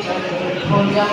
चतुर्भुजं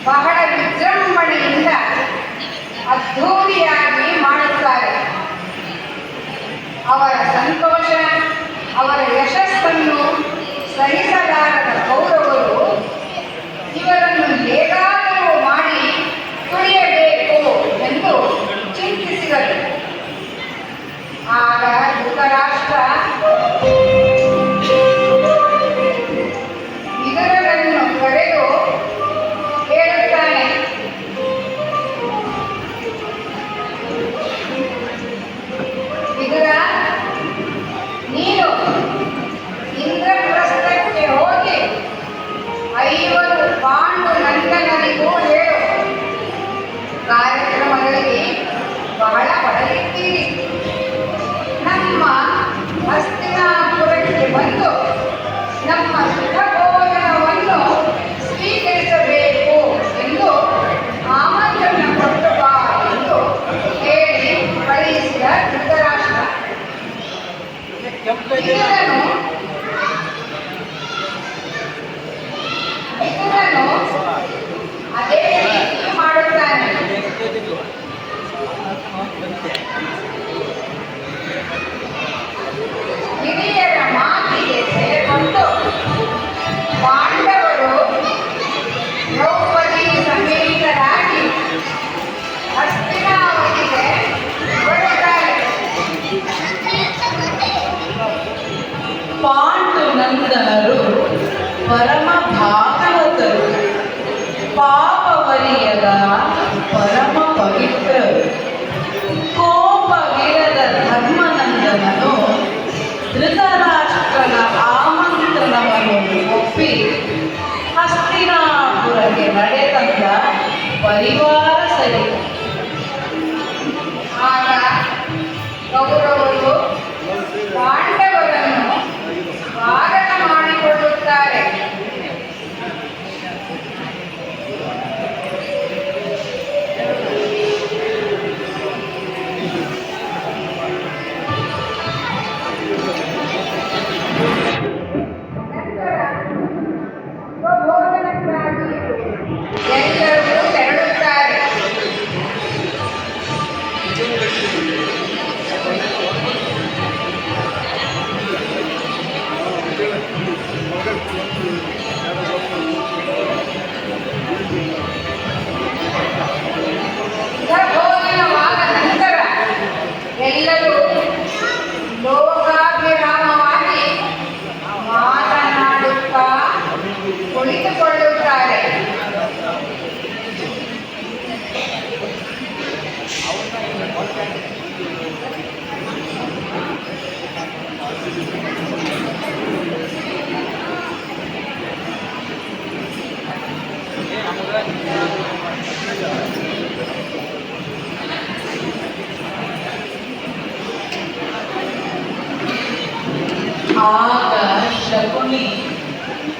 ಬಹಳ ವಿಜೃಂಭಣೆಯಿಂದ ಅದ್ಧೂರಿಯಾಗಿ ಮಾಡುತ್ತಾರೆ. ಅವರ ಸಂತೋಷ, ಅವರ ಯಶಸ್ಸನ್ನು ಸಹಿಸಲಾರದ ಕೌರವರು ಇವರನ್ನು ಹೇಗಾದರೂ ಮಾಡಿ ತುಳಿಯಬೇಕು ಎಂದು ಚಿಂತಿಸಿದರು. ಆಗ ಧೃತರಾಷ್ಟ್ರ ವಿದುರರನ್ನು ಕರೆದು ಹೇಳುತ್ತಾನೆ, ವಿದುರ, ನೀನು ಇಂದ್ರಪ್ರಸ್ಥಕ್ಕೆ ಹೋಗಿ 5 ಪಾಂಡು ನಂದನರಿಗೂ ಹೇಳು, ಕಾರ್ಯಕ್ರಮದಲ್ಲಿ ಬಹಳ ಹೊರಲಿದ್ದೀರಿ, ನಮ್ಮ ಹಸ್ತಿನಾಪುರಕ್ಕೆ ಬಂದು ನಮ್ಮ ಸುಖಭೋಜನವನ್ನು ಸ್ವೀಕರಿಸಬೇಕು ಎಂದು ಆಮಂತ್ರಣ ಕೊಟ್ಟು ಬಾ ಎಂದು ಹೇಳಿ ಕಳುಹಿಸಿದ ಧೃತರಾಷ್ಟ್ರ. ವಿದುರನು ಅದೇ ರೀತಿ ಮಾಡುತ್ತಾನೆ. ಹಿರಿಯರ ಮಾತಿಗೆ ಸೇರಿಕೊಂಡು ಪಾಂಡವರು ದ್ರೌಪದಿ ಸಮೇತರಾಗಿ ಹಸ್ತಿನಾವತಿಗೆ ಬರುತ್ತಾರೆ. ಪಾಂಡುನಂದನರು ಪರಮ ಭಾಗವತರು, ಪಾಪವರಿಯದ ಪರಮ ಪವಿತ್ರರು. ಕೋಪವಿರದ ಧರ್ಮನಂದನನು ಧೃತರಾಷ್ಟ್ರನ ಆಮಂತ್ರಣವನ್ನು ಒಪ್ಪಿ ಹಸ್ತಿನಾಪುರಕ್ಕೆ ನಡೆದಂತ ಪರಿವಾರ ಸರಿ. ಆಗ ಕೌರವರು ಪಾಂಡವರನ್ನು ಸ್ವಾಗತ ಮಾಡಿಕೊಳ್ಳುತ್ತಾರೆ.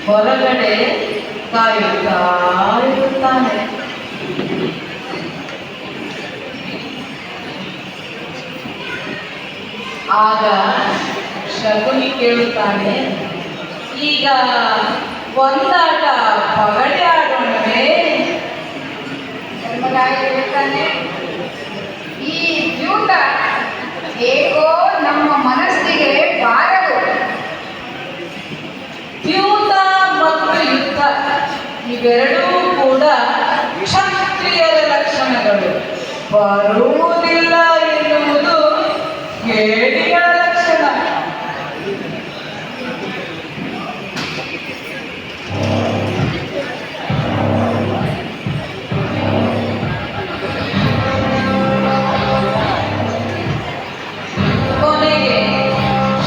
ಹೊರಗಡೆ ಕಾಯುತ್ತಾ ಇರುತ್ತಾನೆ. ಆಗ ಶಕುನಿ ಕೇಳುತ್ತಾನೆ, ಈಗ ಒಂದಾಟ ಪಗಡೆ ಆಡೋಣವೇ? ಧರ್ಮರಾಯ ಹೇಳ್ತಾನೆ, ಈ ದ್ಯೂತ ಏಕೋ ನಮ್ಮ ಮನಸ್ಸಿಗೆ ಬಾರದು. ದ್ಯೂತ ಮತ್ತು ಯುದ್ಧ ಇವೆರಡೂ ಕೂಡ ಕ್ಷತ್ರಿಯರ ಲಕ್ಷಣಗಳು. ಬರುವುದಿಲ್ಲ ಎನ್ನುವುದು ಕೇಡಿಗಳ ಲಕ್ಷಣ. ಕೊನೆಗೆ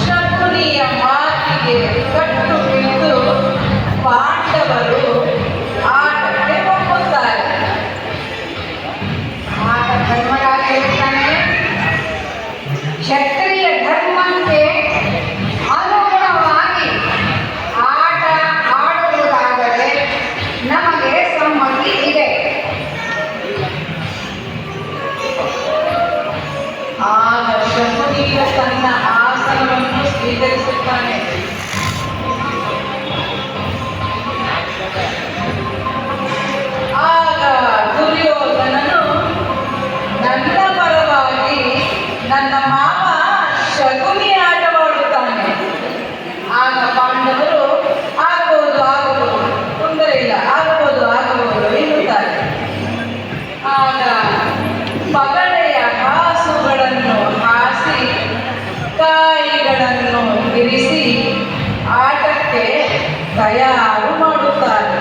ಶಕುನಿಯ ಮಾತಿಗೆ ಕಟ್ಟು ಬಿದ್ದು ಪಾಂಡವರು ಆಟಕ್ಕೆ ಒಪ್ಪುತ್ತಾರೆ. ಆಗ ಧರ್ಮರಾಯ ಹೇಳ್ತಾನೆ, ಕ್ಷತ್ರಿಯ ಧರ್ಮಕ್ಕೆ ಅನುಗುಣವಾಗಿ ಆಟ ಆಡುವುದಾದರೆ ನಮಗೆ ಸಮ್ಮತಿ ಇದೆ. ಆಗ ಶಕುನಿಯ ತನ್ನ ಆಸನವನ್ನು ಸ್ವೀಕರಿಸುತ್ತಾನೆ. ಆಗ ದುರ್ಯೋಧನನು ನನ್ನ ಪರವಾಗಿ ನನ್ನ ಮಾವ ಶಕುನಿ ಆಟವಾಡುತ್ತಾನೆ. ಆಗ ಪಾಂಡವರು ಆಗಬಹುದು ತೊಂದರೆ ಇಲ್ಲ, ಆಗಬಹುದು ಎನ್ನುತ್ತಾರೆ. ಆಗ ಪಗಡೆಯ ಹಾಸುಗಳನ್ನು ಹಾಸಿ ಕಾಯಿಗಳನ್ನು ಇರಿಸಿ ಆಟಕ್ಕೆ ತಯಾರು ಮಾಡುತ್ತಾರೆ.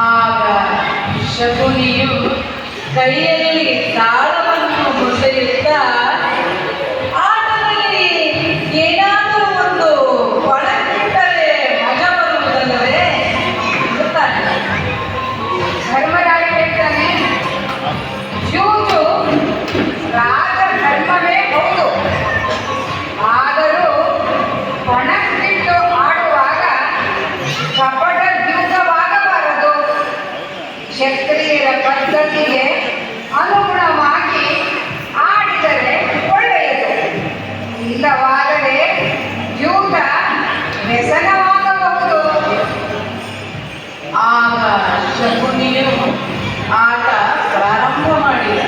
ಆಗ ಶಕುನಿಯು ಕೈಯಲ್ಲಿ ತಾಳವನ್ನು ಹೊಸೆಯುತ್ತಾ ಆಟದಲ್ಲಿ ಏನಾದರೂ ಒಂದು ಪಣಕ್ಕಿಟ್ಟರೆ ಮಜಾ ಬರುವುದಲ್ಲವೇ ಎನ್ನುತ್ತಾನೆ. ಧರ್ಮರಾಯ ಹೇಳ್ತಾನೆ, ದ್ಯೂತು ರಾಜ ಧರ್ಮವೇ ಹೌದು. ಆದರೂ ಪಣಕ್ಕಿಟ್ಟು ಆಡುವಾಗ ಕಪಟ ದ್ಯೂತವಾಗಬಾರದು. ಕ್ಷತ್ರಿಯರ ಪದ್ಧತಿಗೆ ಅನುಗುಣವಾಗಿ ಆಡಿದರೆ ಒಳ್ಳೆಯದು. ಇಲ್ಲವಾದರೆ ದ್ಯೂತ ವ್ಯಸನವಾಗಬಹುದು. ಆಗ ಶಕುನಿಯು ಆಟ ಪ್ರಾರಂಭ ಮಾಡಿದ.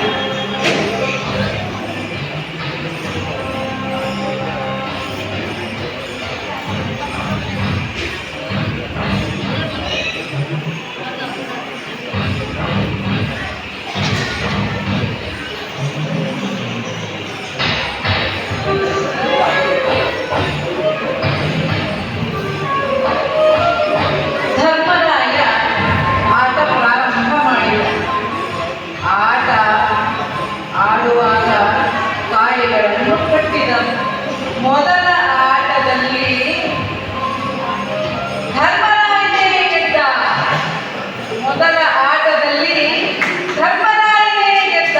ಧರ್ಮರಾಯ ಆಟ ಪ್ರಾರಂಭ ಮಾಡಿದ. ಆಟ ಆಡುವಾಗ ಕಾಯಿಗಳನ್ನು ಕಟ್ಟಿದನು. ಮೊದಲ ಆಟದಲ್ಲಿ ಧರ್ಮರಾಯನೇ ಗೆದ್ದ. ಮೊದಲ ಆಟದಲ್ಲಿ ಧರ್ಮರಾಯನೇ ಗೆದ್ದ.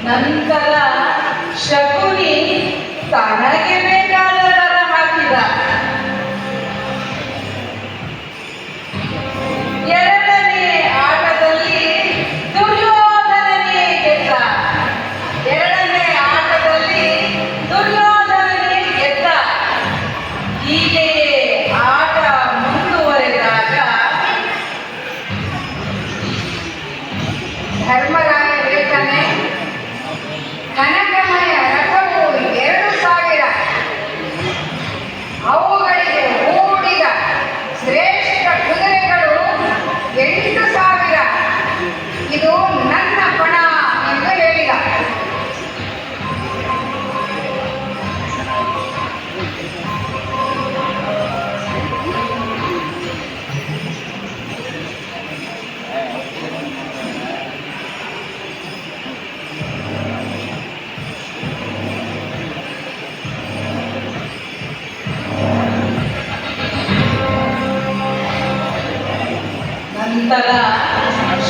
ನಂತರ ಶಕುನಿ ತನಗೆ ಬೇಕಾದ ದರ ಹಾಕಿದ. ಎರಡನೇ ಆಟದಲ್ಲಿ ದುರ್ಯೋಧನನೇ ಗೆದ್ದ. ಎರಡನೇ ಆಟದಲ್ಲಿ ದುರ್ಯೋಧನನೇ ಗೆದ್ದ. ಹೀಗೆಯೇ ಆಟ ಮುಂದುವರೆದಾಗ ಧರ್ಮರಾಯ ಹೇಳ್ತಾನೆ, ಕನಕಮಯ ರಥವು 2000, ಅವುಗಳಿಗೆ ಹೂಡಿದ ಶ್ರೇಷ್ಠ ಕುದುರೆಗಳು 8000. ಇದು ನನ್ನ ಪಣ ಎಂದು ಹೇಳಿದ. ನಂತರ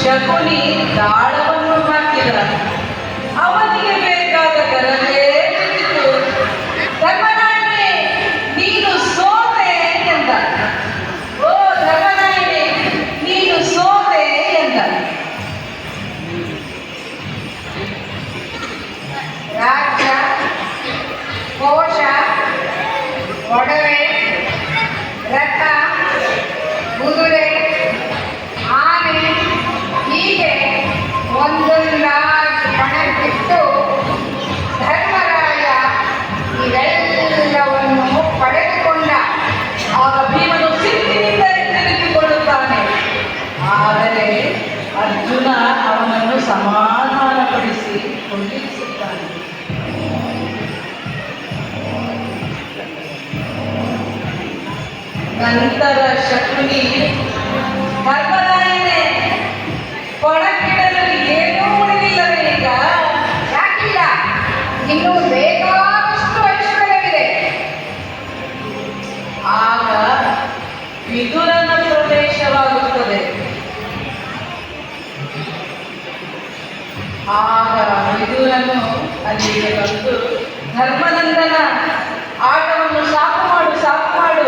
ಶಕುನಿ ದಾಳವನ್ನು ಹಾಕಿದ. ಅವನಿಗೆ ಬೇಕಾದ ಕರವೇ ಬಿದ್ದಿತು. ಧರ್ಮರಾಯನೇ, ನೀನು ಸೋತೆ ಎಂದ. ಓ ಧರ್ಮರಾಯನೇ, ನೀನು ಸೋತೆ ಎಂದ. ರಾಜ್ಯ, ಕೋಶ, ಒಡವೆ, ರಥ, ಕುದುರೆ, ಆನೆ ಹೀಗೆ ಒಂದೊಂದಾಗಿ ಪಣಕ್ಕಿಟ್ಟು ಧರ್ಮರಾಯ ಇವೆಲ್ಲವನ್ನು ಪಡೆದುಕೊಂಡ. ಆಗ ಭೀಮನು ಸಿಟ್ಟಿನಿಂದ ಎಚ್ಚರಿಸಿಕೊಳ್ಳುತ್ತಾನೆ. ಆದರೆ ಅರ್ಜುನ ಅವನನ್ನು ಸಮಾಧಾನಪಡಿಸಿ ಕೊಂಡಿರಿಸುತ್ತಾನೆ. ನಂತರ ಶಕುನಿ, ಧರ್ಮರಾಯನೇ, ಕೊಳಕ್ಕಿಡಲು ಏನೂ ಉಳಿದಿಲ್ಲವೇ ಈಗ? ಯಾಕಿಲ್ಲ, ಇನ್ನೂ ಬೇಕಾದಷ್ಟು ಐಶ್ವರ್ಯವಿದೆ. ಆಗ ವಿದುರನ ಪ್ರವೇಶವಾಗುತ್ತದೆ. ಆಗ ವಿದುರನು ಅಲ್ಲಿಗೆ ಬಂದು, ಧರ್ಮನಂದನ, ಆಟವನ್ನು ಸಾಕು ಮಾಡು, ಸಾಕು ಮಾಡು,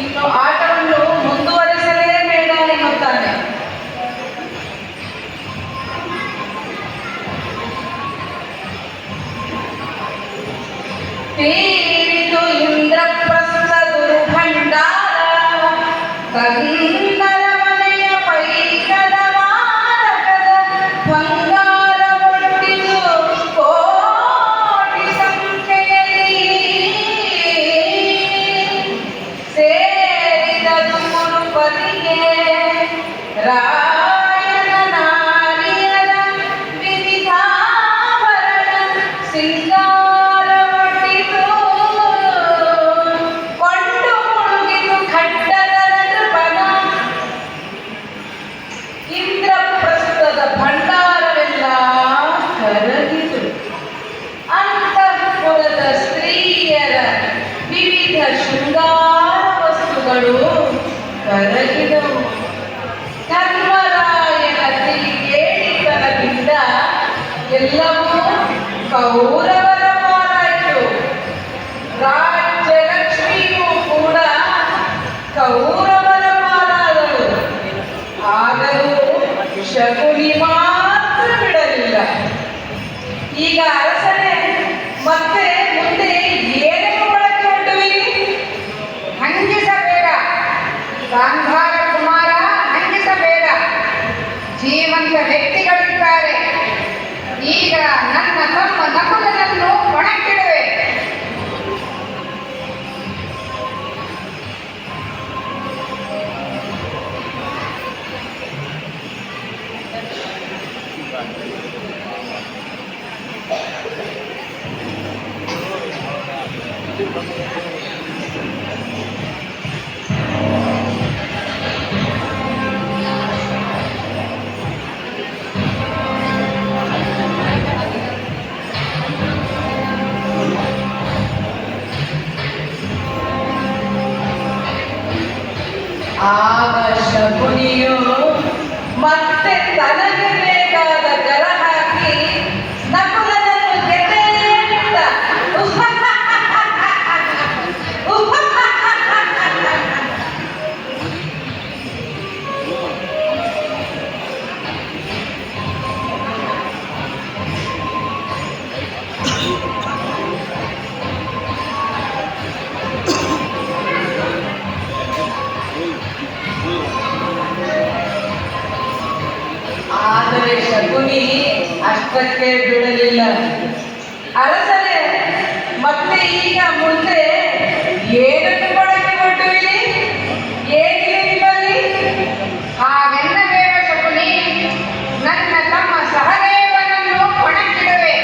ಇನ್ನು ಆಟವನ್ನು ಮುಂದುವರಿಸಲೇಬೇಡ ಎನ್ನುತ್ತಾನೆ. ತೀರಿತು ಇಂದ್ರಪ್ರಸ್ಥ ದುರ್ಭಂಡಾರ, ಕಂದರ ಮನೆಯ ಪೈಕದ ಮಾರಕದ ಬಂಗಾರ ಒಟ್ಟಿದು ಕೋಟಿ ಸಂಖ್ಯೆಯಲ್ಲಿ ಸೇರಿದದು ಕುರುಪತಿಗೆ ರಾಯನ ನಾರಿಯರ ವಿವಿಧಾಭರಣ ಸಿಂಗಾರ ಒಟ್ಟಿದು ಕೊಂಡು ಮುಳುಗಿದು ಖಡ್ಡದ ನೃಪನ. ಇಂದ್ರಪ್ರಸ್ಥದ ಭಂಡಾರವೆಲ್ಲ ಕರಗಿತು. ಅಂತಃಪುರದ ಸ್ತ್ರೀಯರ ವಿವಿಧ ಶೃಂಗಾರ ವಸ್ತುಗಳು ಕರಗಿದವು. ಧರ್ಮರಾಯನ ತಿರುಗೇಡಿತನದಿಂದ ಎಲ್ಲವೂ ಕೌರವರ ಪಾಲಾಯಿತು. ರಾಜ್ಯಲಕ್ಷ್ಮಿಯೂ ಕೂಡ ಕೌರವರ ಪಾಲಾದಳು. ಆದರೂ ಶಕುನಿ ಮಾತ್ರ ಬಿಡಲಿಲ್ಲ. ಈಗ ಅರಸನೇ, ಮತ್ತೆ ಮುಂದೆ ಏನನ್ನು ಬಳಕೆ ಹೊರಡುವಿರಿ? ಹಂಗಿಸಬೇಡ ಗಾಂಧಾರ ಕುಮಾರ, ಹಂಗಿಸಬೇಡ. ಜೀವಂತ ವ್ಯಕ್ತಿಗಳಿದ್ದಾರೆ. ಈಗ ನನ್ನ ತಮ್ಮ ನಕುಲನನ್ನು ಪಣಕ್ಕಿಡುವೆ. ಆಗ ಶಕುನಿಯು ಮತ್ತೆ ತನಗೆ ಬೇಕಾದ ಗರ ಹಾಕಿ ನಕುಲನನ್ನು ಗೆದ್ದೇ ಬಿಟ್ಟ. ಆದರೆ ಶಕುನಿ ಅಷ್ಟಕ್ಕೆ ಬಿಡಲಿಲ್ಲ. ಅರಸನೇ, ಮತ್ತೆ ಈಗ ಮುಂದೆ ಏನನ್ನು ಬಳಕೆ ಹೊರಡುವಿರಿ? ಏನಿದೆ ನಿಮ್ಮಲ್ಲಿ? ಹಾಗೆನ್ನಬೇಡ ಶಕುನಿ, ನನ್ನ ತಮ್ಮ ಸಹದೇವನನ್ನು ಪಣಕ್ಕಿಡುವೆ.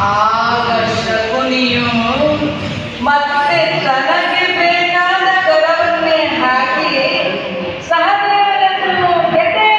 ಆಗ ಶಕುನಿಯು ಮತ್ತೆ ತನಗೆ ಬೇಕಾದ ಕರವನ್ನೇ ಹಾಕಿ ಸಹದೇವನನ್ನು ಗೆದ್ದೇ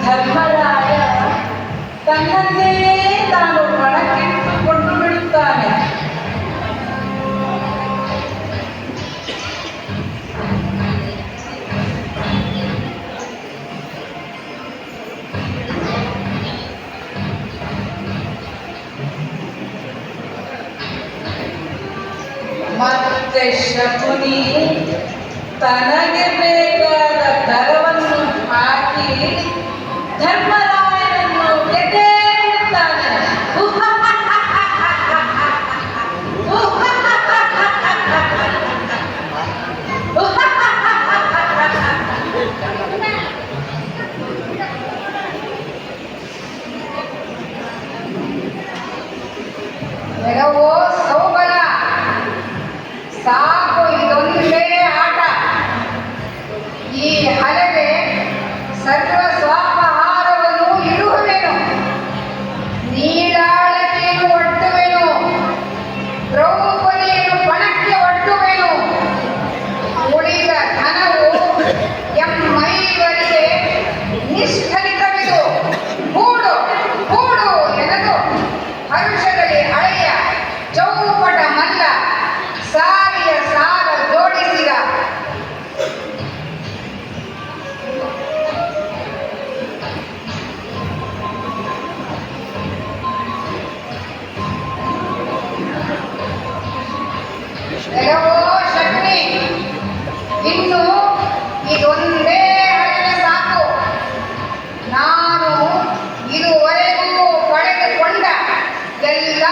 ಧರ್ಮರಾಯ ತನ್ನನ್ನೇ ತಾನು ಪಣಕ್ಕಿಟ್ಟುಕೊಂಡು ಬಿಡುತ್ತಾನೆ. ಮತ್ತೆ ಶಕುನಿ ತನಗೆ ಬೇಕಾದ ದರವನ್ನು ಹಾಕಿ ಧರ್ಮರಾಯನನ್ನು ಗೆದ್ದೇಳುತ್ತಾನೆ. ಎಲವೋ ಸೌಬಲ, ಸಾಕು ಇದೊಂದೇ ಆಟ. ಈ ಹಲಗೆ ಸರ್ವ ಸ್ವಾಪಹಾರವನ್ನು ಇಡುವೆನು, ನೀಳಾಳತೆಯನ್ನು ಒಡ್ಡುವೆನು, ದ್ರೌಪದಿಯನ್ನು ಪಣಕ್ಕೆ ಒಡ್ಡುವೆನು. ಉಳಿದ ಧನವು ಎಮ್ಮೈವರಿಗೆ ನಿಷ್ಫಲಿತವಿದು. ಹೂಡು ಹೂಡು ಎನದು ಹರುಷದಲ್ಲಿ ಹಳೆಯ ಚೌಪಟ ಮಲ್ಲ ಸಾರಿಯ ಸಾಲ ಜೋಡಿಸಿದ. ಎಲವೋ ಶಕ್ನಿ, ಇನ್ನು ಇದೊಂದೇ ಹಳೆಯ ಸಾಕು. ನಾನು ಇದುವರೆಗೂ ಪಡೆದುಕೊಂಡ ಎಲ್ಲ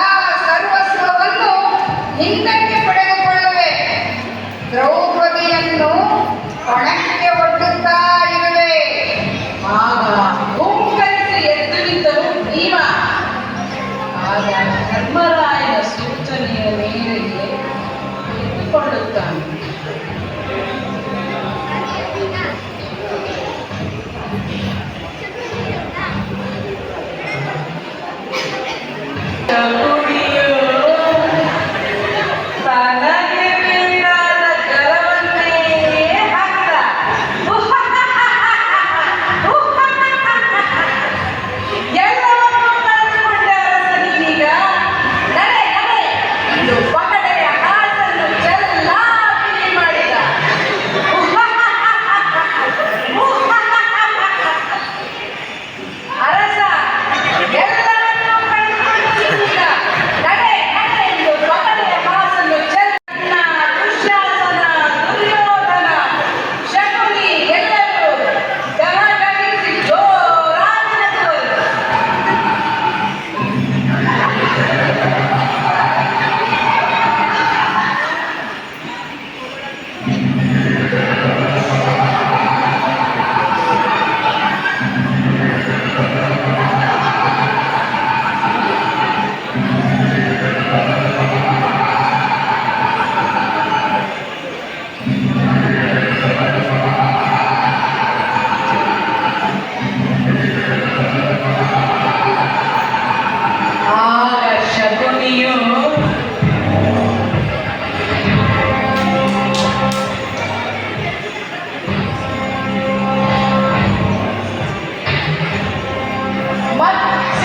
ಸರ್ವಸ್ವವನ್ನು ಹಿಂದಕ್ಕೆ ಪಡೆದುಕೊಳ್ಳುವೆ. ದ್ರೌಪದಿಯನ್ನು ಪಣಕ್ಕೆ ಒಡ್ಡುತ್ತಾ ಇರುವೆ. ಆಗ ಹುಂಕರಿಸಿ ಎದ್ದು ನಿಂತನು ಭೀಮ. ಆಗ ಧರ್ಮರಾಯನ ಸೂಚನೆಯ ಮೇರೆಗೆ ಎದ್ದುಕೊಳ್ಳುತ್ತಾನೆ. ಶಕುನಿಯು ತನಗೆ ಬೇಕಾದ ಕರವನ್ನೇ ಹಾಕಿದ. ಎಲ್ಲವನ್ನೂ ಕಳೆದುಕೊಂಡ ಅರಸನೀಗ ನಡೆ ನಡೆ ಎಂದು ಪಗಡೆಯ ಹಾಸನ್ನು ಚೆಲ್ಲಾಪಿಲಿ ಮಾಡಿದ. ಅರಸ ಎಲ್ಲವನ್ನೂ ಕಳೆದುಕೊಂಡಿದ್ದೀಗ, ನಡೆ ನಡೆ ಎಂದು ಪಗಡೆಯ ಹಾಸನ್ನು ಚೆನ್ನ ದುಶ್ಯಾಸನ, ದುರ್ಯೋಧನ, ಶಕುನಿ ಎಲ್ಲರೂ ಗಹಗಹಿಸಿ ಜೋರಾಗಿ ನಕ್ಕರು. ಆಗ ಶಕುನಿಯು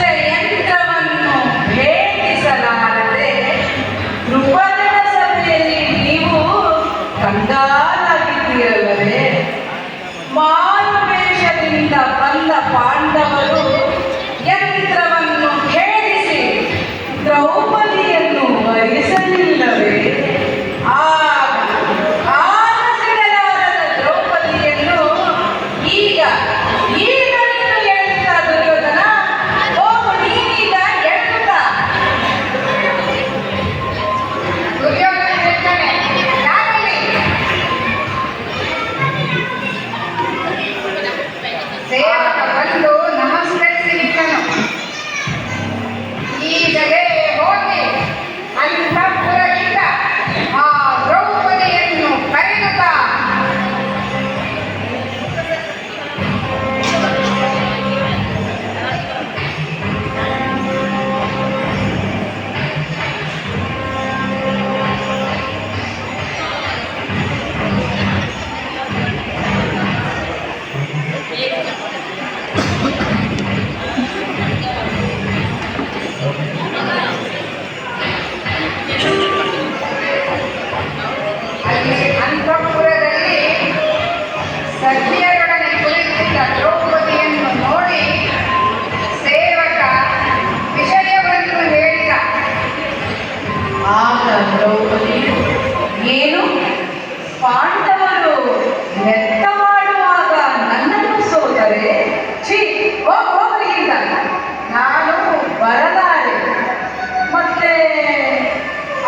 ಮತ್ಸ್ಯಯಂತ್ರವನ್ನು ಭೇದಿಸಲಾರದೆ ನೃಪಜನ ಸಭೆಯಲ್ಲಿ ನೀವು ಕಂಗಾಲಾಗಿದ್ದೀರಲ್ಲವೇ? ಮಾರುವೇಷದಿಂದ ಬಂದ ಪಾಂಡವರು ಯಂತ್ರವನ್ನು ಭೇದಿಸಿ ದ್ರೌಪದಿಯನ್ನು ವರಿಸಲಿಲ್ಲವೇ? ಆನಸಿಡಲಾರದ ದ್ರೌಪದಿಯನ್ನು ಈಗ ಈಗ ನೀನು ಎಳುತ್ತಾ ದುರ್ಯೋಧನ, ಹೋಗು ನೀನೀಗ ಎಳುತ್ತಾ. ದುರ್ಯೋಧನ ಹೇಳ್ತಾನೆ, ಯಾರಲ್ಲಿ ಸೇವಕ ಬಂದು ನಮಸ್ಕರಿಸಿ ನಿಂತನು. ಈಗಲೇ ಹೋಗಿ ಅಂತಃಪುರದಿಂದ ಆ ದ್ರೌಪದಿಯನ್ನು ಕರೆದುತ್ತಾ. ಛೀ, ಹೋಗಲಿಲ್ಲ, ನಾನು ಬರಲಾರೆ. ಮತ್ತೆ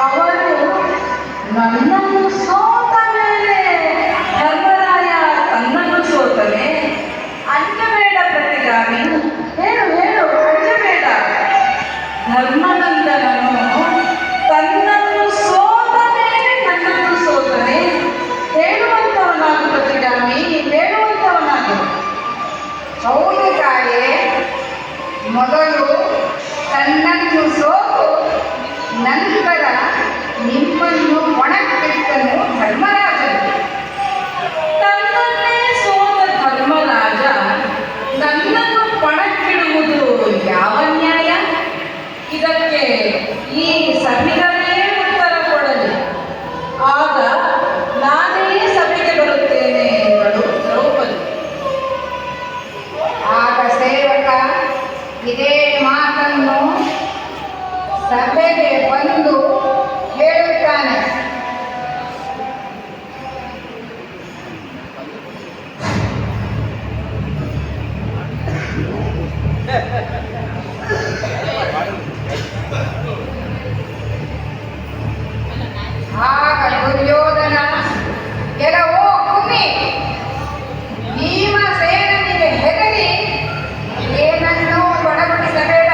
ಅವರು ನನ್ನನ್ನು ಸೋತ ಮೇಲೆ ಧರ್ಮರಾಯ ತನ್ನನ್ನು ಸೋತನೆ. ಅಂಜಬೇಡ ಪ್ರತಿಗಾಮಿ, ಹೇಳು ಹೇಳು, ಅಂಜಬೇಡ. ಧರ್ಮನಂದನನು ತನ್ನನ್ನು ಸೋತ ಮೇಲೆ ನನ್ನನ್ನು ಸೋತನೆ. ಹೇಳುವಂತವನಾಗು ಪ್ರತಿಗಾಮಿ, ಹೇಳುವಂತವನಾಗು. ಹೌದು ತಾಯೇ, ಮೊದಲು ತನ್ನನ್ನು ಸೋತು ನಂತರ ನಿಮ್ಮನ್ನು ಒಣಗಿಟ್ಟನು ಧರ್ಮರಾಜನು. ತನ್ನನ್ನೇ ಸೋತ ಧರ್ಮರಾಜ ನನ್ನನ್ನು ಪಣಕ್ಕಿಡುವುದು ಯಾವ ನ್ಯಾಯ? ಇದಕ್ಕೆ ಈ ಸಭಿಗಳೇ ಉತ್ತರ ಕೊಡಲಿ. ಆಗ ನಾನೇ ಸಭೆಗೆ ಬರುತ್ತೇನೆ ಎಂದಳು ದ್ರೌಪದಿ. ಆಗ ಸೇವಕ ಇದೇ ಮಾತನ್ನು ಸಭೆಗೆ ಬಂದು ಹೇಳುತ್ತಾನೆ. ಆಗ ದುರ್ಯೋಧನ ಕೆಲವೋ ಕುಮ್ಮಿ ಭೀಮಸೇನನಿಗೆ ಹೆದರಿ ಏನನ್ನೂ ಬಡಬಡಿಸಬೇಡ.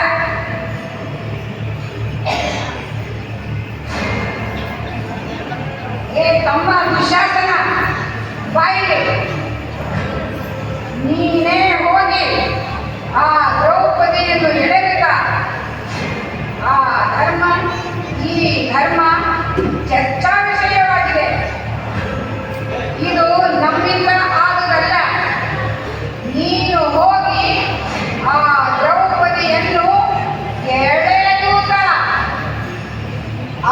ಏ ತಮ್ಮ ದುಶ್ಯಾಸನ, ಬಾಯಿಗೆ ನೀನೇ ಹೋಗಿ ಆ ದ್ರೌಪದಿಯನ್ನು ಎಳೆದ. ಆ ಧರ್ಮ, ಈ ಧರ್ಮ ಚರ್ಚಾ ವಿಷಯವಾಗಿದೆ. ಇದು ನಮ್ಮಿಂದ ಆದುದಲ್ಲ. ನೀನು ಹೋಗಿ ಆ ದ್ರೌಪದಿಯನ್ನು ಎಳೆದೂತ.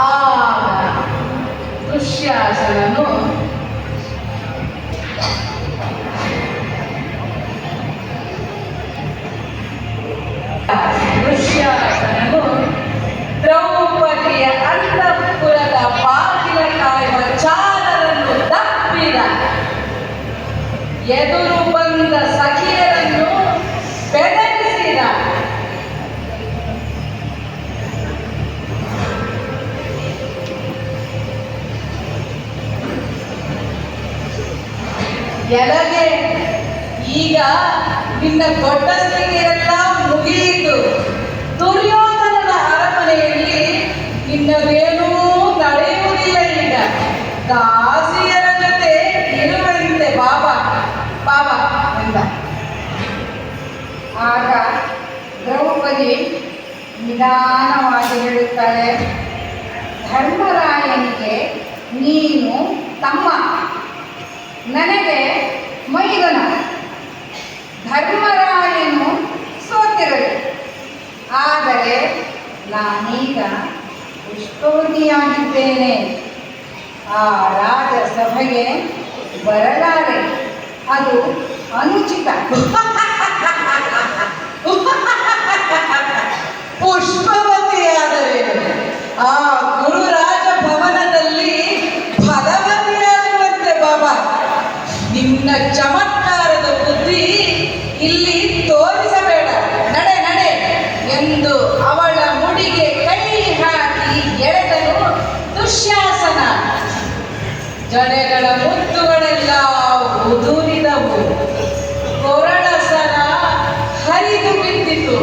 ಆಗ ದುಶ್ಯಾಸನನು ದ್ರೌಪದಿಯ ಅಂತಃಪುರದ ಬಾಗಿಲ ಕಾಯುವ ಚಾಲರನ್ನು ತಪ್ಪಿದ. ಎದುರು ಬಂದ ಸಖಿಯರನ್ನು ಬೆದರಿಸಿದ. ಎಲಗೆ, ಈಗ ನಿನ್ನ ದೊಡ್ಡಸ್ತಿಗೆಲ್ಲ ಮುಗಿಯಿತು. ದುರ್ಯೋಧನನ ಅರಮನೆಯಲ್ಲಿ ನಿನ್ನದೇನೂ ನಡೆಯುವುದಿಲ್ಲ. ಈಗ ದಾಸಿಯರ ಜೊತೆ ಇರುವಂತೆ ಬಾಬಾ ಬಾಬಾ ಎಂದ. ಆಗ ದ್ರೌಪದಿ ನಿಧಾನವಾಗಿ ಹೇಳುತ್ತಾಳೆ, ಧರ್ಮರಾಯನಿಗೆ ನೀನು ತಮ್ಮ, ನನಗೆ ಮೈದುನ. ಧರ್ಮರಾಯನು ಸೋತಿರಲಿ, ಆದರೆ ನಾನೀಗ ಪುಷ್ಪವತಿಯಾಗಿದ್ದೇನೆ. ಆ ರಾಜಸಭೆಗೆ ಬರಲಾರೆ, ಅದು ಅನುಚಿತ. ಪುಷ್ಪವತಿಯಾದರೆ ಆ ಗುರುರಾಜ ಭವನದಲ್ಲಿ ಫಲವತಿಯಾಗುವಂತೆ ಬಾಬಾ. ನಿನ್ನ ಚಮತ್ಕಾರದ ಬುದ್ಧಿ ಇಲ್ಲಿ ತೋರಿಸಬೇಡ. ನಡೆ ನಡೆ ಎಂದು ಅವಳ ಮುಡಿಗೆ ಕೈ ಹಾಕಿ ಎಳೆದನು ದುಶ್ಯಾಸನ. ಜಡೆಗಳ ಮುತ್ತುಗಳೆಲ್ಲ ಉದುರಿದವು. ಕೊರಳ ಸರ ಹರಿದು ಬಿದ್ದಿತು.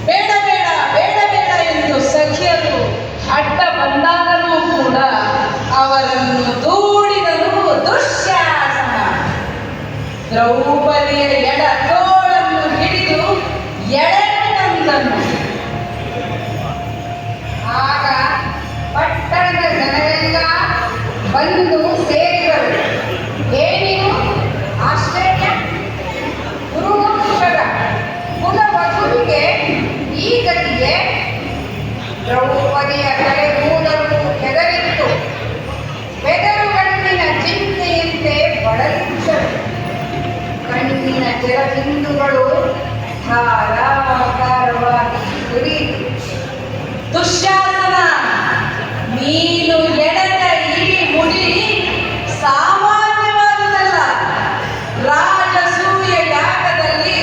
ಬೇಡ ಬೇಡ ಬೇಡ ಬೇಡ ಎಂದು ಸಖಿಯರು ಅಡ್ಡ ಬಂದಾಗಲೂ ಕೂಡ ಅವರನ್ನು ದೂಡಿದನು ದುಶ್ಯಾಸನ. ದ್ರೌಪದಿಯ ಎಡ ತೋಳನ್ನು ಹಿಡಿದು ಎಳೆದು ತಂದನು. ಆಗ ಪಟ್ಟಣದ ಜನರೆಲ್ಲ ಬಂದು ಸೇರಿದರು. ಏನಿದು ಆಶ್ಚರ್ಯ! ಗುರುವಂಶದ ಕುಲವಧುವಿಗೆ ಈ ಗತಿಗೆ. ದ್ರೌಪದಿಯ ತಲೆಗೂದಲು ಹೆದರಿತ್ತು. ಬೆದರುಗಣ್ಣಿನ ಚಿಂತೆಯಂತೆ ಬಳಲಿದ್ದರು. ಕಣ್ಣಿನ ಜಲಬಿಂದುಗಳು ಧಾರಾಕಾರವಾಗಿ ಸುರಿಯಿತು. ದುಶ್ಯಾಸನ, ನೀನು ಎಳೆದ ಈ ಮುಡಿ ಸಾಮಾನ್ಯವಾದುದಲ್ಲ. ರಾಜಸೂಯ ಯಾಗದಲ್ಲಿ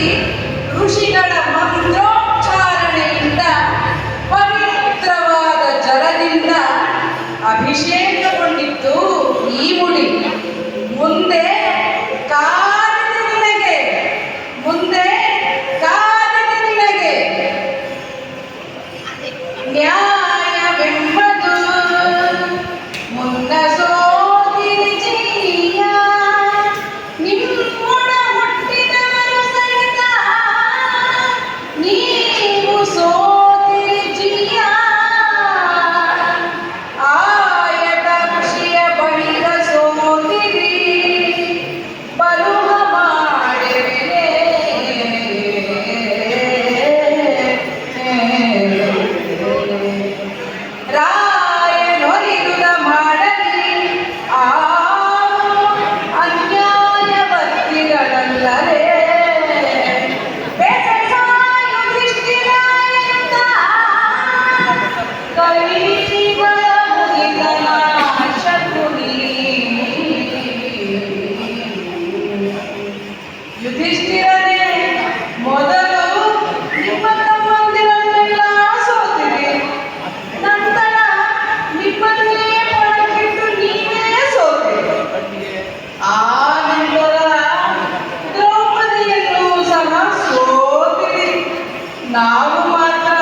ನಾವು ಮಾತ್ರ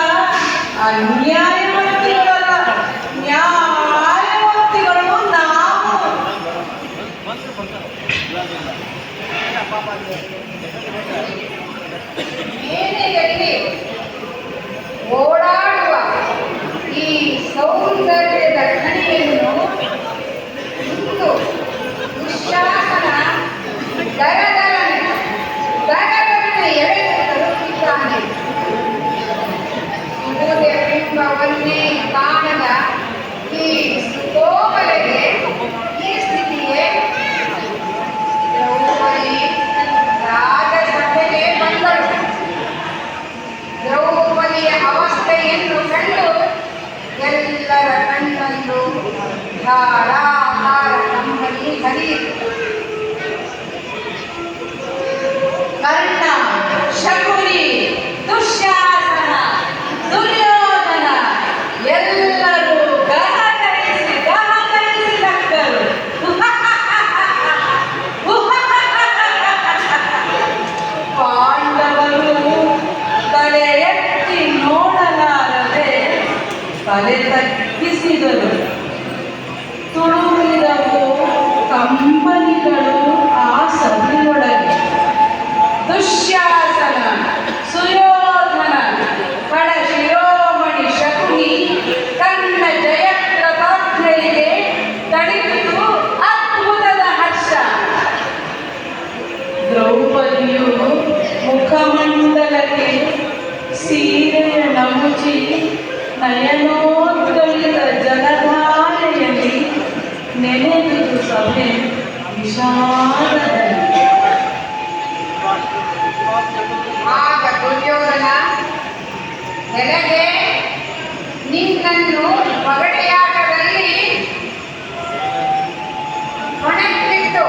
ಅನ್ಯಾಯವಂತಿಗಳಲ್ಲ, ನ್ಯಾಯವಂತಿಗಳು ನಾವು. ಏನೆಯಲ್ಲಿ ಓಡಾಡುವ ಈ ಸೌಂದರ್ಯದ ಖಣಿಯನ್ನು ಇಂದು ದುಶ್ಯಾಸನ ದರದರನೆ ಎಳೆದು ತರುತ್ತಿದ್ದಾನೆ. ಸೂರ್ಯ ಬಿಂಬವನ್ನೇ ಕಾಣದ ಈ ಕೋಮಲೆಗೆ ಈ ಸ್ಥಿತಿಯೇ. ದ್ರೌಪದಿ ರಾಜಸಭೆಗೆ ಬಂದಳು. ದ್ರೌಪದಿಯ ಅವಸ್ಥೆಯನ್ನು ಕಂಡು ಎಲ್ಲರ ಕಣ್ಣಲ್ಲೂ ಧಾರಾಕಾರ ಕಂಬನಿ ಹರಿಯಿತು. ಕರ್ಣ, ಶಕುನಿ, ದುಶ್ಯಾಸನ, ದುರ್ಯೋಧನ ಎಲ್ಲರೂ ಗಹಗಹಿಸಿ ನಕ್ಕರು. ಪಾಂಡವರು ತಲೆ ಎತ್ತಿ ನೋಡಲಾರದೆ ತಲೆ ತಗ್ಗಿಸಿದರು. ತುಳುವಿದವು ಕಂಬನಿಗಳು ಆ ಸಭೆಯೊಳಗೆ. ದುಶ್ಯಾಸನ, ಸುಯೋಧನ, ಕಡ ಶಿರೋಮಣಿ ಶಕುನಿ ತನ್ನ ಜಯಪ್ರದಾಖ್ಯೆಗೆ ತಡಿತು ಅದ್ಭುತದ ಹರ್ಷ. ದ್ರೌಪದಿಯು ಮುಖಮಂಡಲಕ್ಕೆ ಸೀರೆಯ ನಮುಚಿ ನಯನೋದ್ಗಲಿತ ಜಲಧಾರೆಯಲ್ಲಿ ನೆನೆದುದು ಸಭೆ ವಿಷಾದದಲ್ಲಿ. ಆಗ ದುರ್ಯೋಧನ, ನೆಲಗೆ ನಿನ್ನನ್ನು ಪಗಡೆಯಾಟದಲ್ಲಿ ಹೊಣೆತ್ತಿಟ್ಟು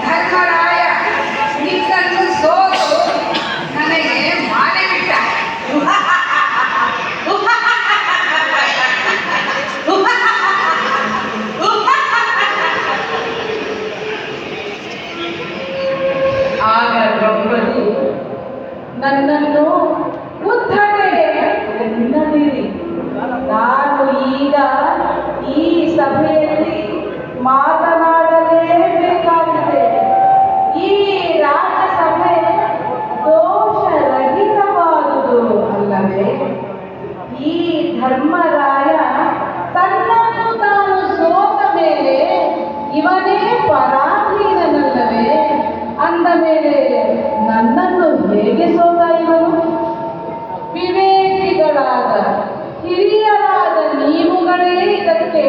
ಧರ್ಮರಾಯ ನಿನ್ನನ್ನು ಸೋತು ನನಗೆ ಮಾಲೆ ಬಿಟ್ಟ. ಆಗ ದ್ರೌಪದಿ, ನನ್ನನ್ನು ಉದ್ಧಟೆಗೆ ಎನ್ನದಿರಿ. ನಾನು ಈಗ ಈ ಸಭೆಯಲ್ಲಿ ಮಾತನಾಡಲೇಬೇಕಾಗಿದೆ. ಈ ರಾಜಸಭೆ ದೋಷರಹಿತವಾದುದು ಅಲ್ಲವೇ? ಈ ಧರ್ಮರಾಯ ತನ್ನನ್ನು ತಾನು ಸೋತ ಮೇಲೆ ಇವನೇ ಪರಾಧೀನನಲ್ಲವೇ? ಅಂದ ಮೇಲೆ ನನ್ನನ್ನು ಹೇಗೆ ಸೋತ ಇವನು? ವಿವೇಕಿಗಳಾದ ಹಿರಿಯರಾದ ನೀವುಗಳೇ ಇದಕ್ಕೆ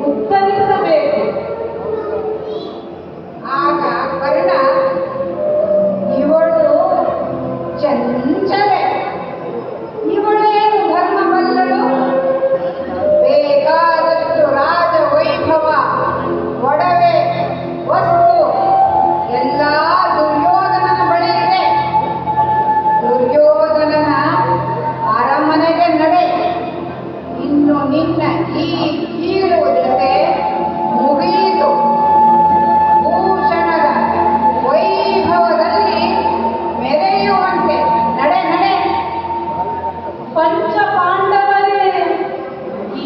ಉತ್ತರಿಸಬೇಕು. ಆಗ ಕರ್ಣ, ಇವಳು ಚಂಚಲೆ, ಇವಳೇನು ಧರ್ಮ ಬಲ್ಲಳು? ಬೇಕಾದಷ್ಟು ರಾಜ ವೈಭವ, ಒಡವೆ, ವಸ್ತು ಎಲ್ಲ ದುರ್ಯೋಧನನ ಬಳಿ ಇದೆ. ದುರ್ಯೋಧನನ ಅರಮನೆಗೆ ನಡೆ. ಇನ್ನು ನಿನ್ನ ಈ ಕೀಳು ದೆಸೆ ಮುಗಿಯಿತು. ಭೂಷಣದ ವೈಭವದಲ್ಲಿ ಮೆರೆಯುವಂತೆ ನಡೆ ನಡೆ. ಪಂಚ ಪಾಂಡವರೇ,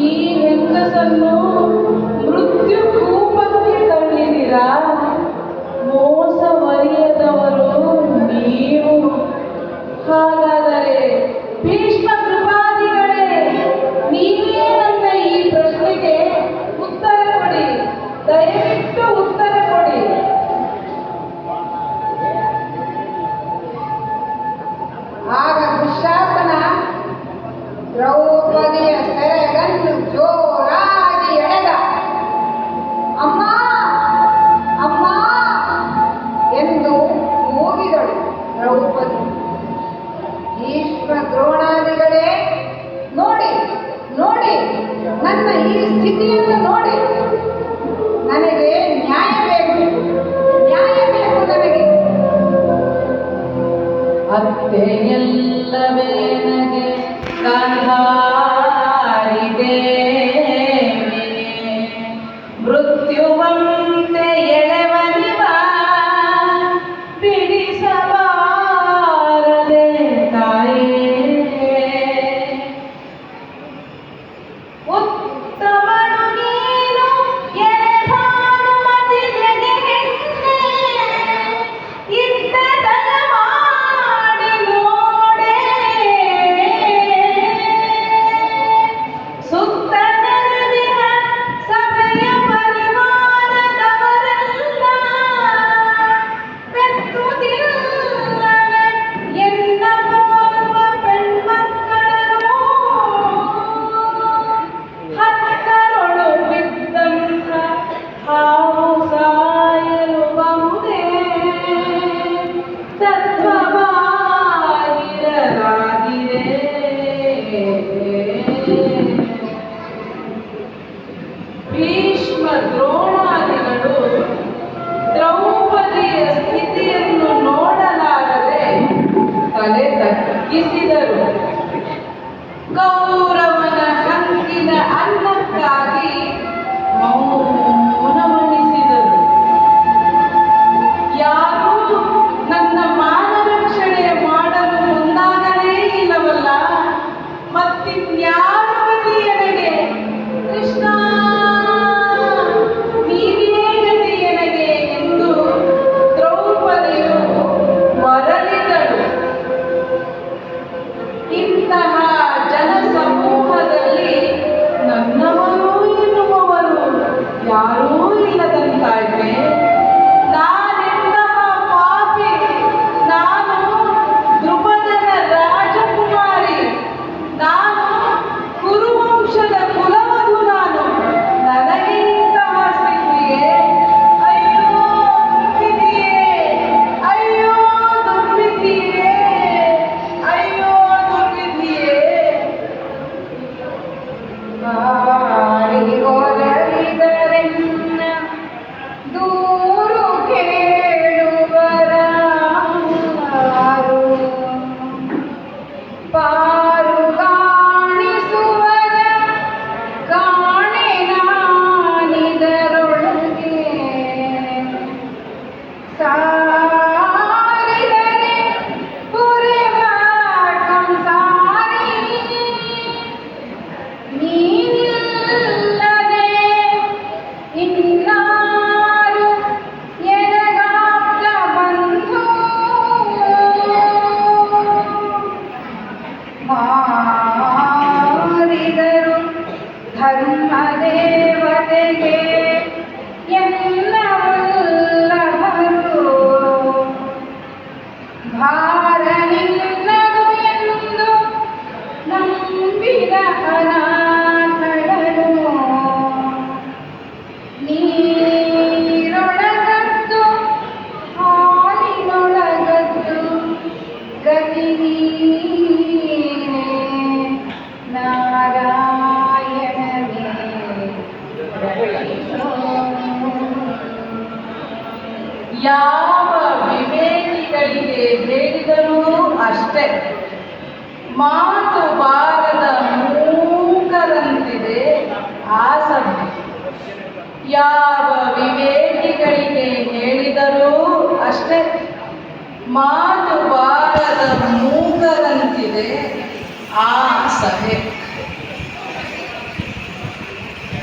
ಈ ಹೆಂಗಸನ್ನು ಮೃತ್ಯು ಕೂಪಕ್ಕೆ ತಳ್ಳಿದಿರಾ? ಮೋಸವರಿಯದವರು ನೀವು. ಹಾಗಾದರೆ ಭೀಷ್ಮ ಕೃಪಾದಿಗಳೇ, ನೀವೇ ನನ್ನ ಈ ಪ್ರಶ್ನೆಗೆ ಉತ್ತರ ಕೊಡಿ. ದಯವಿಟ್ಟು ಉತ್ತರ ಕೊಡಿ. ಆಗ ದುಶ್ಯಾಸನ ದ್ರೌಪದಿಯ ಸೆರೆಗನ್ನು ಜೋರಾಗಿ ಎಳೆದ. ಅಮ್ಮ ಅಮ್ಮ ಎಂದು ಕೂಗಿದಳು ದ್ರೌಪದಿ. ಭೀಷ್ಮ ದ್ರೋಣಾದಿಗಳೇ, ನೋಡಿ ನೋಡಿ, ನನ್ನ ಈ ಸ್ಥಿತಿಯನ್ನು ನೋಡಿ. ನನಗೆ ನ್ಯಾಯ ಬೇಕು, ನ್ಯಾಯ ಬೇಕು ನನಗೆ. ಅತ್ತೆಯಲ್ಲವೇ ನಗೆ ಗಾಂಧಾರಿ ದೇವಿ, ಮೃತ್ಯುವಂತೆ ಎಳೆವನಿವ ಬಿಡಿಸಬಾರದೆ ತಾಯೇ. ಬಗ್ಗಿಸಿದರು. ಕೌರವನ ಹಂಗಿನ ಅನ್ನಕ್ಕಾಗಿ ಮೌನವಣಿಸಿದರು. ಯಾರೂ ನನ್ನ ಮಾನರಕ್ಷಣೆ ಮಾಡಲು ಮುಂದಾಗಲೇ ಇಲ್ಲವಲ್ಲ, ಮತ್ತಿನ್ಯಾರು ಗತಿ ನನಗೆ? ಕೃಷ್ಣ, ನೀನೇ ಗತಿ ನನಗೆ ಎಂದು ದ್ರೌಪದಿಯು ಮರಳಿದಳು. ಇಂತಹ ಜನಸಮೂಹದಲ್ಲಿ ನನ್ನವರು ಎನ್ನುವವರು ಯಾರೂ ಇಲ್ಲದಂತಾಯ್ತೆ. ನಾನೆಂತಹ ಪಾಪಿ, ನಾನು ದ್ರುಪದನ ರಾಜಕುಮಾರಿ, ನಾನು ಕುರುವಂಶದ ಕುಲವಧು, ನಾನು ನನಗೆ ಇಂತಹ ಸ್ಥಿತಿಯೇ? ಅಯ್ಯೋ ದುರ್ವಿಧಿಯೇ, ಅಯ್ಯೋ ದುರ್ವಿಧಿಯೇ, ಅಯ್ಯೋ ದುರ್ವಿಧಿಯೇ. ಬಾರಿಗೊದರಿದರೆನ್ನ ದೂರು ಕೇಳುವರಾರು, ಪಾರುಗಾಣಿಸುವರ ಕಾಣೆ ನಾನಿದರೊಳಗೆ. ಸಾರಿದರೆ ಪುರೆವ ಕಂಸಾರಿ, ನೀನಿಲ್ಲದೆ ಇನ್ನಾರು ಎನಗಾಪ್ತ ಬಂಧು. ಮಾರಿದರು ಧರ್ಮದೇವತೆಗೆ ಎಲ್ಲವಲ್ಲಭರು, ಭಾರ ನಿಲ್ಲದು ಎಂದು ನಂಬಿದ ಅನಾಥಳನು. ನೀರೊಳಗದ್ದು ಹಾಲಿನೊಳಗದ್ದು ಗತಿ ನೀನೇ, ನಾರಾಯಣನೇ ರಕ್ಷಿಸೋ. ಯಾವ ವಿವೇಕಿಗಳಿಗೆ ಹೇಳಿದರೂ ಅಷ್ಟೇ, ಮಾತು ಬಾರದ ಮೂಕರಂತಿದೆ ಆ ಸಭೆ. ಯಾವ ವಿವೇಕಿಗಳಿಗೆ ಹೇಳಿದರೂ ಅಷ್ಟೇ, ಮಾತು ಬಾರದ ಮೂಕರಂತಿದೆ ಆ ಸಭೆ.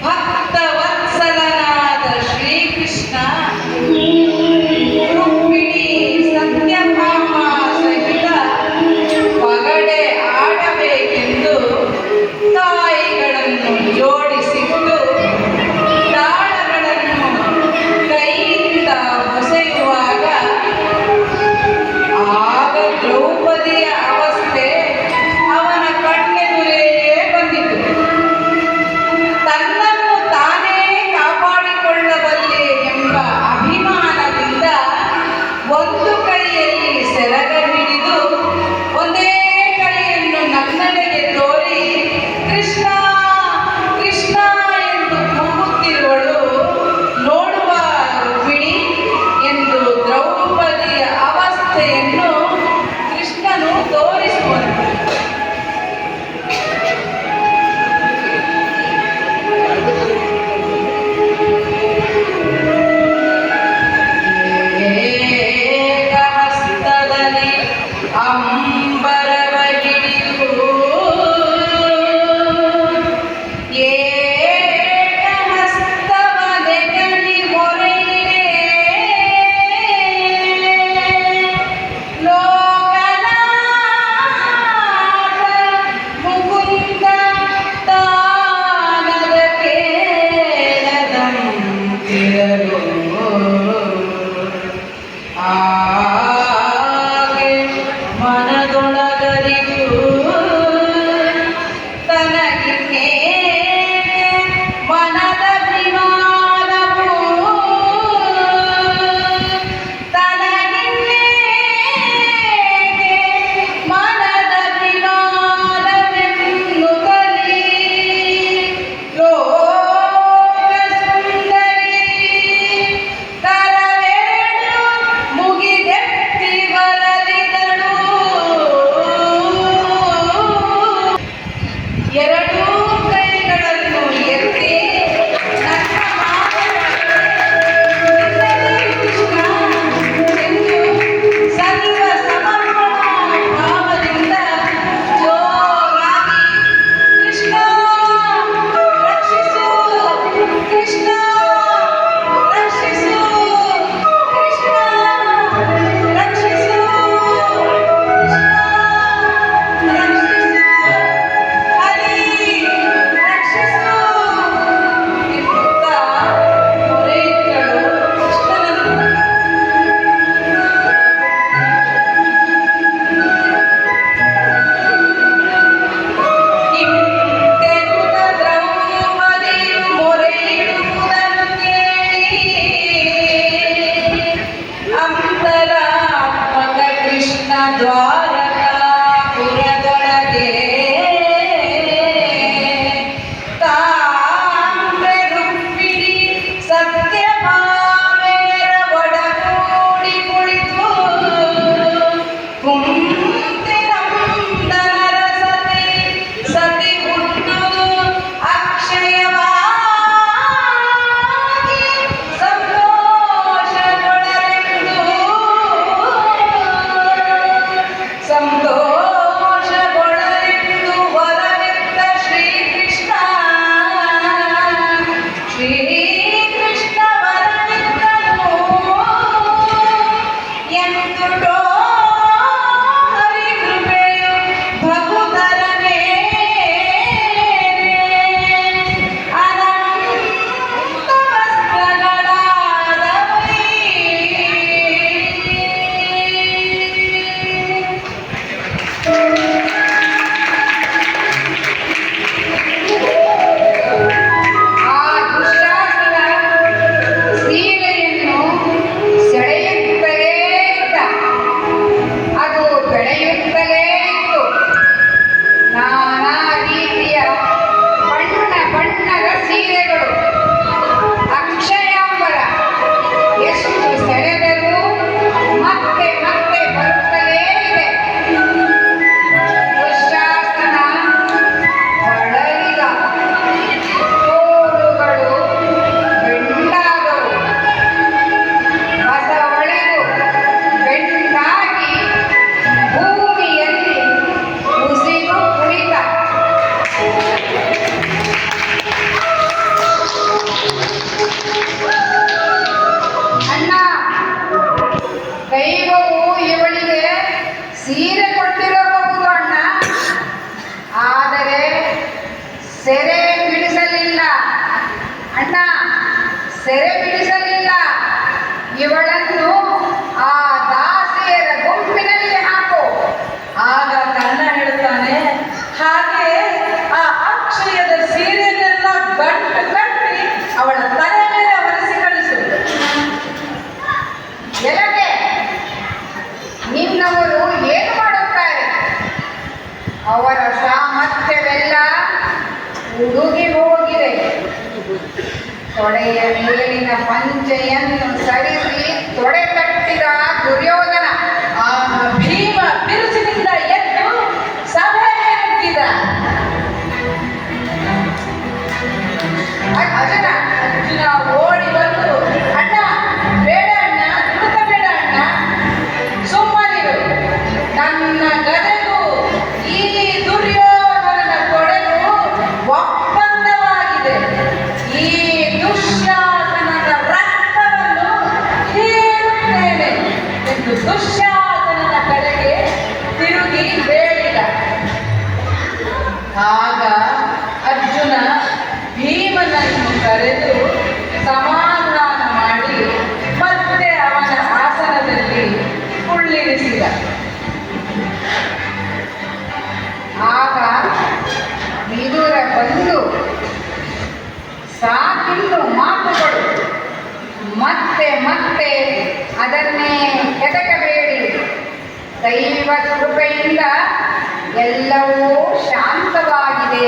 ಭಕ್ತವತ್ಸಲನಾದ ಶ್ರೀಕೃಷ್ಣ ರುಕ್ಮಿಣಿ ಸತ್ಯಭಾಮ ಸಹಿತ ಪಗಡೆ ಆಡಬೇಕೆಂದು ತಾಯಿಗಳನ್ನು ಜೋಡಿಸಿಟ್ಟು ತಾಳಗಳನ್ನು ಕೈಯಿಂದ ಹೊಸೆಯುವಾಗ ಆಗ ದ್ರೌಪದಿಯ ಅವಸ್ಥೆ ಅವನ ಕಣ್ಣೆದುರೇ ಬಂದಿತು. ತನ್ನನ್ನು ತಾನೇ ಕಾಪಾಡಿಕೊಳ್ಳಬಲ್ಲೆ ಎಂಬ ಅಭಿಮಾನದಿಂದ ಒಂದು ಕೈಯಲ್ಲಿ ಸೆರಗ ಹಿಡಿದು ಒಂದೇ ಕೈಯನ್ನು ನನ್ನಡೆಗೆ ತೋರಿ ಕೃಷ್ಣ ಕೃಷ್ಣ ಎಂದು ಕೂಗುತ್ತಿರುವಳು. ನೋಡುವ ರುಕ್ಮಿಣಿ ಎಂದು ದ್ರೌಪದಿಯ ಅವಸ್ಥೆಯನ್ನು ಕೃಷ್ಣನು ತೋರಿಸುವನು. ಏಕಹಸ್ತದಲ್ಲಿ ಅಂಬರವ ಹಿಡಿದು, ಏಕಹಸ್ತವ ನೆಗಲಿ ಮೊರೆಯಿರೆ, ಲೋಕನಾಥ ಮುಕುಂದ ತಾನದ ಕೇಳದಂತಿರಲು. ಹಾಗೆ ಮನದೊಳಗರಿದು ತನಗಿನ್ನೇಕೆ ಮನದ ವಿಮಾನವು, ತನಗಿನ್ನೇಕೆ ಮನದ ವಿಮಾನವೆನ್ನುತ್ತಲೀ ಲೋಕ ಸುಂದರಿ ಕರವೆರಡು ಮುಗಿದೆತ್ತಿ ಬರಲಿದಳು. ಆ ದುಶ್ಯಾಸನ ಸೀರೆಯನ್ನು ಸೆಳೆಯುತ್ತಲೇ ಇದ್ದ. ಅದು ಬೆಳೆಯುತ್ತಲೇ ಇತ್ತು. ನಾನಾ ರೀತಿಯ ಬಣ್ಣ ಬಣ್ಣದ ಸೀರೆಗಳು. ಅಕ್ಷಯಾಂಬರ ಎಷ್ಟು ಸೆಳೆದರೂ ಮತ್ತೆ ಮತ್ತೆ ಬರುತ್ತಲೇ ಇದೆ. ದುಶ್ಯಾಸನ ಬಳಲಿದ. ತೋಳುಗಳು ಬೆಂಡಾದವು. ಬಸವಳಿದು ಬೆಂಡಾಗಿ ಭೂಮಿಯಲ್ಲಿ ಉಸಿರು ಕುಳಿತ. ಅಣ್ಣ, ದೈವವು ಇವಳಿಗೆ ಸೀರೆ ಕೊಟ್ಟಿರಬಹುದು ಅಣ್ಣ, ಆದರೆ ಸೆರೆ ಬಿಡಿಸಲಿಲ್ಲ. ಅಣ್ಣ, ಸೆರೆ ಬಿಡಿಸಲಿಲ್ಲ. ಇವಳನ್ನು ಆ ದಾಸಿಯರ ಗುಂಪಿನಲ್ಲಿ ಹಾಕು. ಆಗ ಕರ್ಣ ಹೇಳ್ತಾನೆ, ಹಾಗೆ ಆ ಅಕ್ಷಯದ ಸೀರೆಯನ್ನೆಲ್ಲ ಗಂಟು ಕಟ್ಟಿ ಅವಳ ತಲೆ ಮೇಲೆ ಒರೆಸಿ ಕಳಿಸು. ಎಲಗೆ ನಿನ್ನವರು ಏನು ಮಾಡುತ್ತಾರೆ? ಅವರ ಸಾಮರ್ಥ್ಯವೆಲ್ಲ ಹುಡುಗಿ ಹೋಗಿದೆ. ತೊಡೆಯ ಮೇಲಿನ ಪಂಚೆಯನ್ನು ಸರಿಸಿ ತೊಡೆ ತಟ್ಟಿದ ದುರ್ಯೋಧನ. ಆಗ ಭೀಮ ಬಿರುಸಿನಿಂದ ಎದ್ದು ಸಭೆಗೆ ನುಗ್ಗಿದ. ಅರ್ಜುನ ಅರ್ಜುನ ಓಡಿ ಬಂದು, ಅಣ್ಣ ಬೇಡ ಅಣ್ಣ, ದುಡುಕಬೇಡ ಅಣ್ಣ, ಸುಮ್ಮನಿರು. ನನ್ನ ಗದೆಗೂ ಈ ದುರ್ಯೋಧನನ ಕೊಡೆಗೂ ಒಪ್ಪಂದವಾಗಿದೆ. ಈ ದುಶ್ಯಾಸನದ ರಕ್ತವನ್ನು ಹೀರುತ್ತೇನೆ ಎಂದು ದುಶ್ಯಾಸನನ ಕಡೆಗೆ ತಿರುಗಿ ಹೇಳಿದ. ಆಗ ಅರ್ಜುನ ಭೀಮನನ್ನು ಕರೆದು ಸಮಾಧಾನ ಮಾಡಿ ಮತ್ತೆ ಅವನ ಆಸನದಲ್ಲಿ ಕುಳ್ಳಿರಿಸಿದ. ಆಗ ವಿದುರ ಬಂದು, ಸಾಕಿನ್ನು ಮಾತುಗಳು, ಮತ್ತೆ ಮತ್ತೆ ಅದನ್ನೇ ಕೆದಕಬೇಡಿ. ದೈವ ಕೃಪೆಯಿಂದ ಎಲ್ಲವೂ ಶಾಂತವಾಗಿದೆ.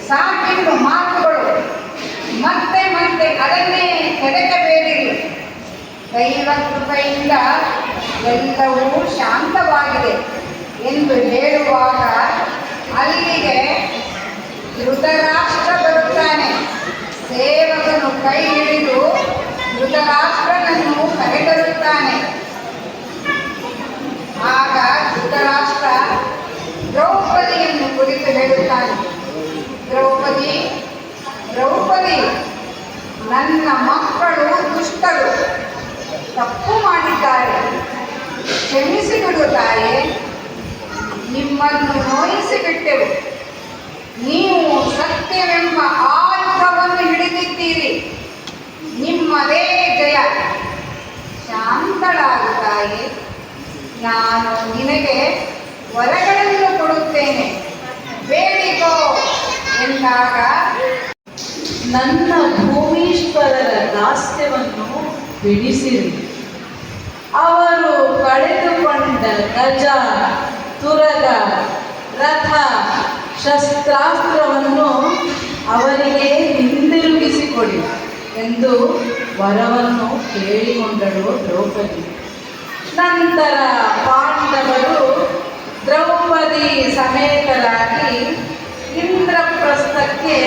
ಸಾಕಿನ್ನು ಮಾತುಗಳು, ಮತ್ತೆ ಮತ್ತೆ ಅದನ್ನೇ ಕೆದಕಬೇಡಿರಿ. ದೈವ ಕೃಪೆಯಿಂದ ಎಲ್ಲವೂ ಶಾಂತವಾಗಿದೆ ಎಂದು ಹೇಳುವಾಗ ಅಲ್ಲಿಗೆ ಧೃತರಾಷ್ಟ್ರ ಬರುತ್ತಾನೆ. ಸೇವಕನು ಕೈ ಹಿಡಿದು ಧೃತರಾಷ್ಟ್ರನನ್ನು ಕರೆತರುತ್ತಾನೆ. ಆಗ ಧೃತರಾಷ್ಟ್ರ ದ್ರೌಪದಿಯನ್ನು ಕುರಿತು ಹೇಳುತ್ತಾನೆ. ದ್ರೌಪದಿ, ದ್ರೌಪದಿ, ನನ್ನ ಮಕ್ಕಳು ದುಷ್ಟರು, ತಪ್ಪು ಮಾಡಿದ್ದಾರೆ, ಕ್ಷಮಿಸಿಬಿಡು ತಾಯೇ. ನಿಮ್ಮನ್ನು ನೋಯಿಸಿಬಿಟ್ಟೆವು. ನೀವು ಸತ್ಯವೆಂಬ ಆಯುಧವನ್ನು ಹಿಡಿದಿದ್ದೀರಿ. ನಿಮ್ಮದೇ ಜಯ. ಶಾಂತಳಾಗು ತಾಯೇ. ನಾನು ನಿನಗೆ ವರಗಳನ್ನು ಕೊಡುತ್ತೇನೆ, ಬೇಡಿಕೋ ಎಂದಾಗ, ನನ್ನ ಭೂಮೀಶ್ವರರ ದಾಸ್ಯವನ್ನು ಬಿಡಿಸಿರಿ. ಅವರು ಕಳೆದುಕೊಂಡ ಗಜ, ತುರಗ, ರಥ, ಶಸ್ತ್ರಾಸ್ತ್ರವನ್ನು ಅವರಿಗೆ ಹಿಂದಿರುಗಿಸಿಕೊಡಿ ಎಂದು ವರವನ್ನು ಕೇಳಿಕೊಂಡಳು ದ್ರೌಪದಿ. ನಂತರ ಪಾಂಡವರು ದ್ರೌಪದಿ ಸಮೇತರಾಗಿ ಇಂದ್ರಪ್ರಸ್ಥಕ್ಕೆ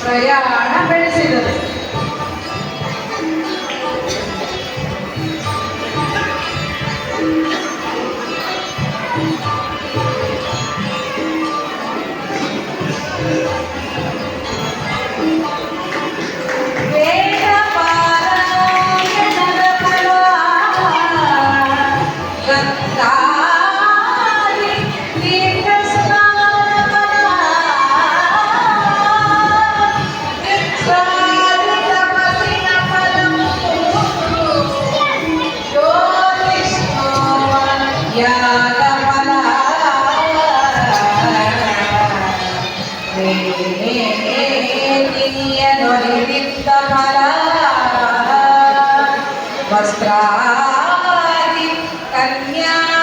ಪ್ರಯಾಣ ಬೆಳೆಸಿದರು. ಕನ್ಯಾ